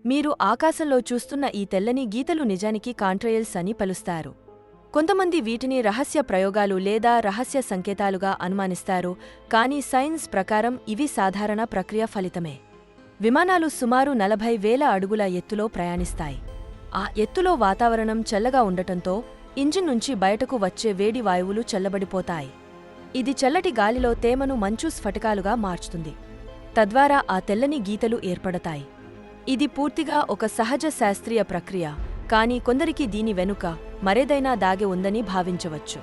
మీరు ఆకాశంలో చూస్తున్న ఈ తెల్లని గీతలు నిజానికి కాంట్రయల్స్ అని పిలుస్తారు. కొంతమంది వీటిని రహస్య ప్రయోగాలు లేదా రహస్య సంకేతాలుగా అనుమానిస్తారు, కానీ సైన్స్ ప్రకారం ఇవి సాధారణ ప్రక్రియ ఫలితమే. విమానాలు సుమారు 40,000 అడుగుల ఎత్తులో ప్రయాణిస్తాయి. ఆ ఎత్తులో వాతావరణం చల్లగా ఉండటంతో ఇంజిన్ నుంచి బయటకు వచ్చే వేడి వాయువులు చల్లబడిపోతాయి. ఇది చల్లటి గాలిలో తేమను మంచు స్ఫటికాలుగా మార్చుతుంది. తద్వారా ఆ తెల్లని గీతలు ఏర్పడతాయి. ఇది పూర్తిగా ఒక సహజ శాస్త్రీయ ప్రక్రియ, కానీ కొందరికి దీని వెనుక మరేదైనా దాగి ఉందని భావించవచ్చు.